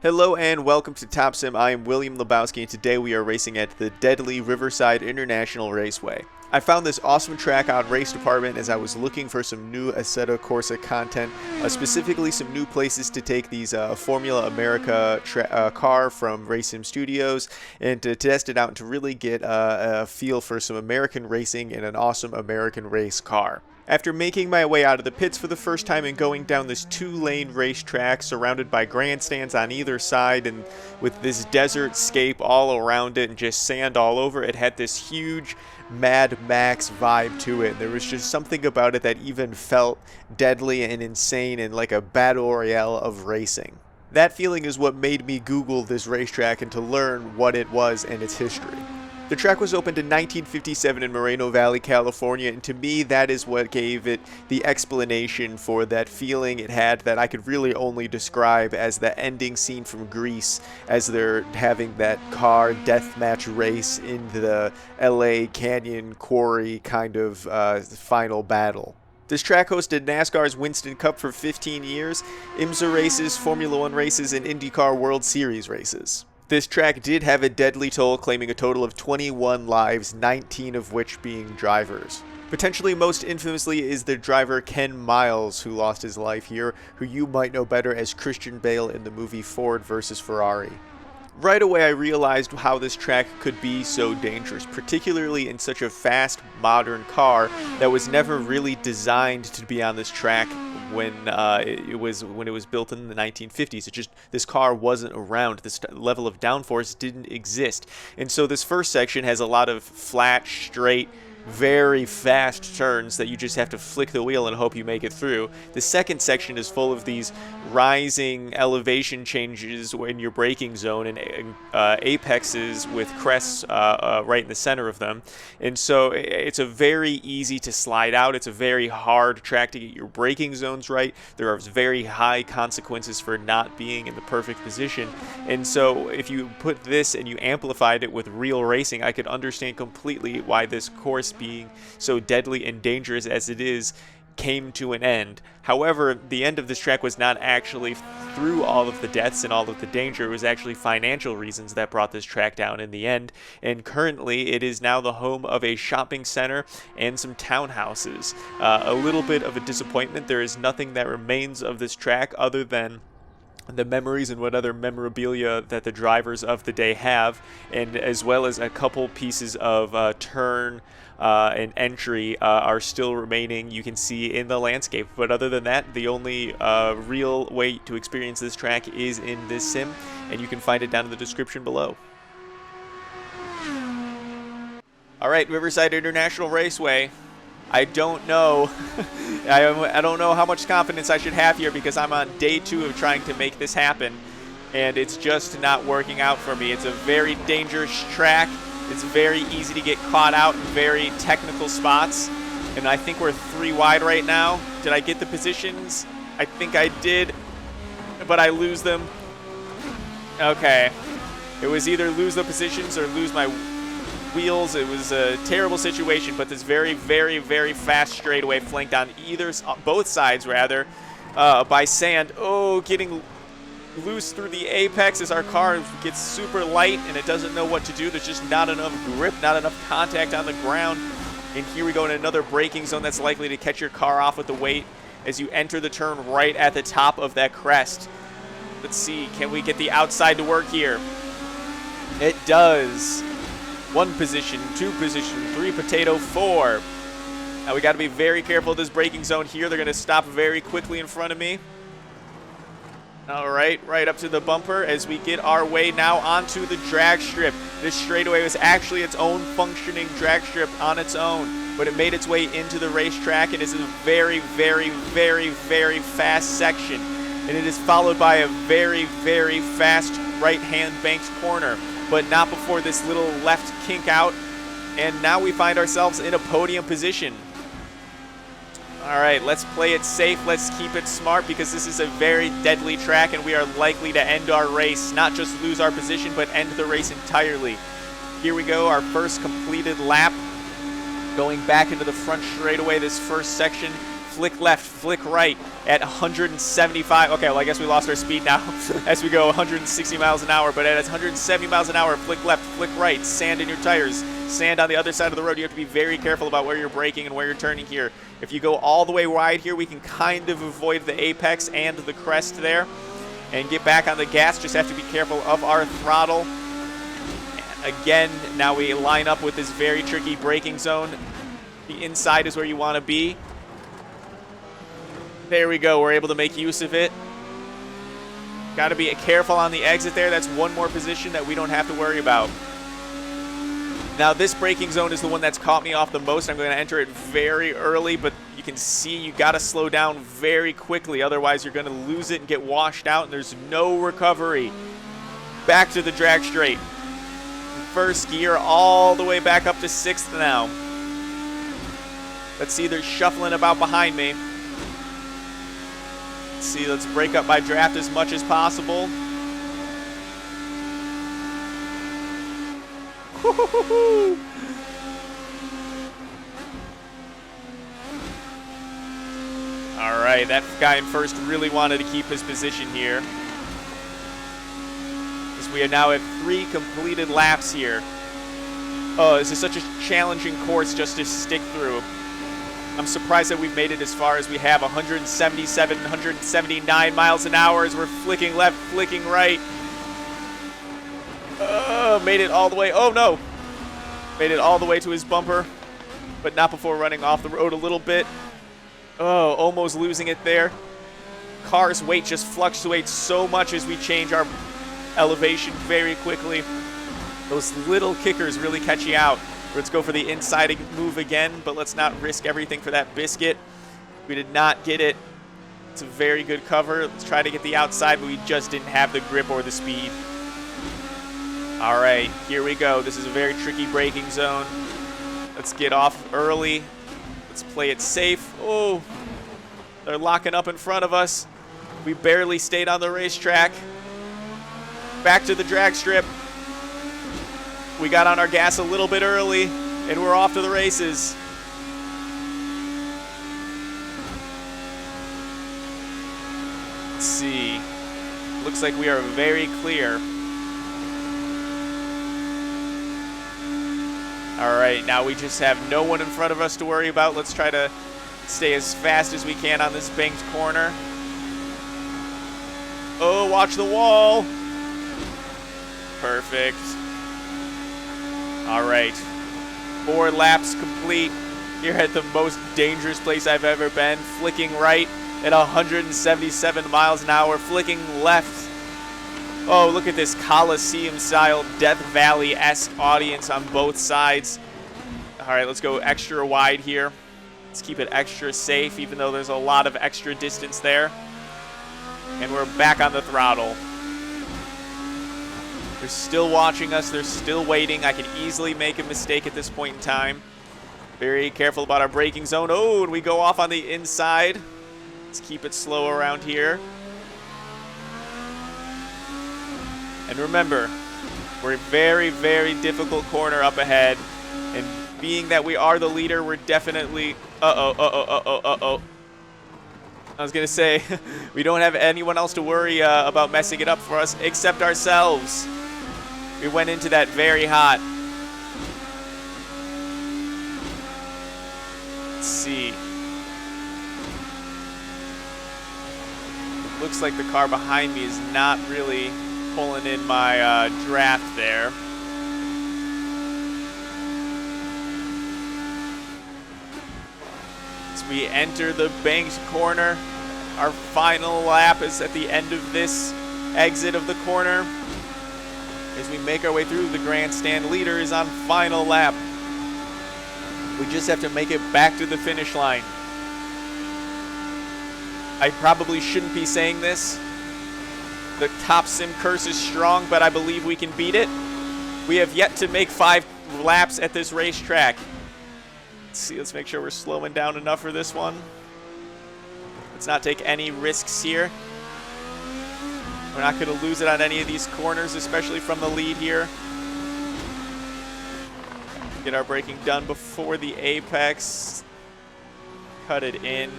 Hello and welcome to Top Sim. I am William Lebowski and today we are racing at the deadly Riverside International Raceway. I found this awesome track on Race Department as I was looking for some new Assetto Corsa content, specifically some new places to take these Formula America car from Race Sim Studios and to test it out and to really get a feel for some American racing in an awesome American race car. After making my way out of the pits for the first time and going down this two-lane racetrack surrounded by grandstands on either side and with this desert scape all around it and just sand all over, it had this huge Mad Max vibe to it. There was just something about it that even felt deadly and insane and like a battle royale of racing. That feeling is what made me Google this racetrack and to learn what it was and its history. The track was opened in 1957 in Moreno Valley, California, and to me that is what gave it the explanation for that feeling it had that I could really only describe as the ending scene from Grease as they're having that car deathmatch race in the LA Canyon Quarry kind of final battle. This track hosted NASCAR's Winston Cup for 15 years, IMSA races, Formula One races, and IndyCar World Series races. This track did have a deadly toll, claiming a total of 21 lives, 19 of which being drivers. Potentially most infamously is the driver Ken Miles, who lost his life here, who you might know better as Christian Bale in the movie Ford vs. Ferrari. Right away I realized how this track could be so dangerous, particularly in such a fast, modern car that was never really designed to be on this track when it was built in the 1950s. This car wasn't around. This level of downforce didn't exist. And so this first section has a lot of flat, straight, very fast turns that you just have to flick the wheel and hope you make it through. The second section is full of these rising elevation changes in your braking zone and apexes with crests right in the center of them. And so it's a very easy to slide out. It's a very hard track to get your braking zones right. There are very high consequences for not being in the perfect position. And so if you put this and you amplified it with real racing, I could understand completely why this course, being so deadly and dangerous as it is, came to an end. However, the end of this track was not actually through all of the deaths and all of the danger. It was actually financial reasons that brought this track down in the end. And currently, it is now the home of a shopping center and some townhouses. A little bit of a disappointment. There is nothing that remains of this track other than the memories and what other memorabilia that the drivers of the day have, and as well as a couple pieces of turn and entry are still remaining, you can see in the landscape. But other than that, the only real way to experience this track is in this sim, and you can find it down in the description below. Alright, Riverside International Raceway. I don't know. I don't know how much confidence I should have here because I'm on day 2 of trying to make this happen, and it's just not working out for me. It's a very dangerous track. It's very easy to get caught out in very technical spots, and I think we're 3 wide right now. Did I get the positions? I think I did, but I lose them. Okay. It was either lose the positions or lose my wheels. It was a terrible situation, but this very, very, very fast straightaway flanked on both sides rather, by sand. Oh, getting loose through the apex as our car gets super light and it doesn't know what to do. There's just not enough grip, not enough contact on the ground. And here we go in another braking zone that's likely to catch your car off with the weight as you enter the turn right at the top of that crest. Let's see, can we get the outside to work here? It does. 1 position, 2 position, 3 potato, 4. Now we got to be very careful of this braking zone here. They're going to stop very quickly in front of me. All right, right up to the bumper as we get our way now onto the drag strip. This straightaway was actually its own functioning drag strip on its own, but it made its way into the racetrack and is a very, very, very, very fast section. And it is followed by a very, very fast right-hand banked corner, but not before this little left kink out. And now we find ourselves in a podium position. All right, let's play it safe. Let's keep it smart because this is a very deadly track and we are likely to end our race, not just lose our position, but end the race entirely. Here we go, our first completed lap. Going back into the front straightaway, this first section flick left, flick right at 175. Okay, well, I guess we lost our speed now as we go 160 miles an hour, but at 170 miles an hour, flick left, flick right, sand in your tires, sand on the other side of the road. You have to be very careful about where you're braking and where you're turning here. If you go all the way wide here, we can kind of avoid the apex and the crest there and get back on the gas. Just have to be careful of our throttle. Again, now we line up with this very tricky braking zone. The inside is where you want to be. There we go. We're able to make use of it. Got to be careful on the exit there. That's one more position that we don't have to worry about. Now, this braking zone is the one that's caught me off the most. I'm going to enter it very early, but you can see you got to slow down very quickly. Otherwise, you're going to lose it and get washed out, and there's no recovery. Back to the drag straight. First gear all the way back up to 6th now. Let's see, they're shuffling about behind me. Let's see, let's break up my draft as much as possible. All right, that guy in first really wanted to keep his position here. As we are now at 3 completed laps here. Oh, this is such a challenging course just to stick through. I'm surprised that we've made it as far as we have. 177, 179 miles an hour as we're flicking left, flicking right. Made it all the way. Oh, no. Made it all the way to his bumper, but not before running off the road a little bit. Oh, almost losing it there. Car's weight just fluctuates so much as we change our elevation very quickly. Those little kickers really catch you out. Let's go for the inside move again, but let's not risk everything for that biscuit. We did not get it. It's a very good cover. Let's try to get the outside, but we just didn't have the grip or the speed. All right, here we go. This is a very tricky braking zone. Let's get off early. Let's play it safe. Oh, they're locking up in front of us. We barely stayed on the racetrack. Back to the drag strip. We got on our gas a little bit early, and we're off to the races. Let's see. Looks like we are very clear. All right, now we just have no one in front of us to worry about. Let's try to stay as fast as we can on this banked corner. Oh, watch the wall. Perfect. All right, 4 laps complete here at the most dangerous place I've ever been. Flicking right at 177 miles an hour, flicking left. Oh, look at this Coliseum-style Death Valley-esque audience on both sides. All right, let's go extra wide here. Let's keep it extra safe, even though there's a lot of extra distance there. And we're back on the throttle. They're still watching us. They're still waiting. I could easily make a mistake at this point in time. Very careful about our braking zone. Oh, and we go off on the inside. Let's keep it slow around here. And remember, we're a very, very difficult corner up ahead. And being that we are the leader, we're definitely... I was going to say, we don't have anyone else to worry about messing it up for us except ourselves. We went into that very hot. Let's see. It looks like the car behind me is not really pulling in my draft there. As we enter the banked corner, our final lap is at the end of this exit of the corner. As we make our way through, the grandstand leader is on final lap. We just have to make it back to the finish line. I probably shouldn't be saying this. The top sim curse is strong, but I believe we can beat it. We have yet to make 5 laps at this racetrack. Let's see, let's make sure we're slowing down enough for this one. Let's not take any risks here. We're not going to lose it on any of these corners, especially from the lead here. Get our braking done before the apex. Cut it in.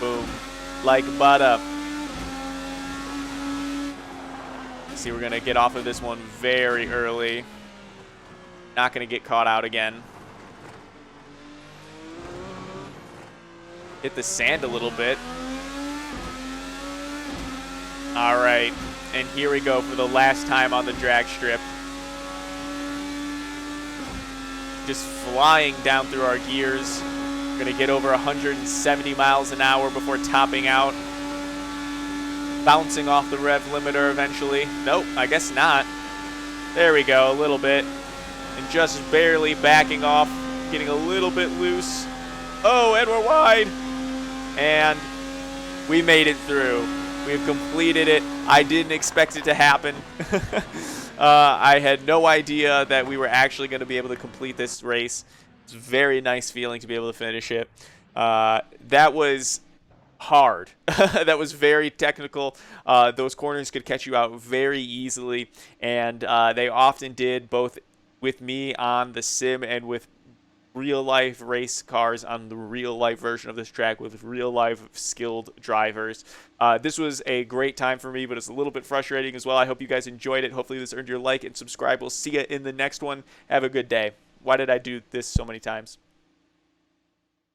Boom. Like butter. See, we're going to get off of this one very early. Not going to get caught out again. Hit the sand a little bit. All right. And here we go for the last time on the drag strip. Just flying down through our gears. Going to get over 170 miles an hour before topping out. Bouncing off the rev limiter eventually. Nope, I guess not. There we go, a little bit. And just barely backing off, getting a little bit loose. Oh, and we're wide. And we made it through. We've completed it. I didn't expect it to happen. I had no idea that we were actually going to be able to complete this race. It's a very nice feeling to be able to finish it. That was hard. That was very technical. Those corners could catch you out very easily, and they often did, both with me on the sim and with real life race cars on the real life version of this track with real life skilled drivers. This was a great time for me, but it's a little bit frustrating as well. I hope you guys enjoyed it. Hopefully this earned your like and subscribe. We'll see you in the next one. Have a good day. Why did I do this so many times?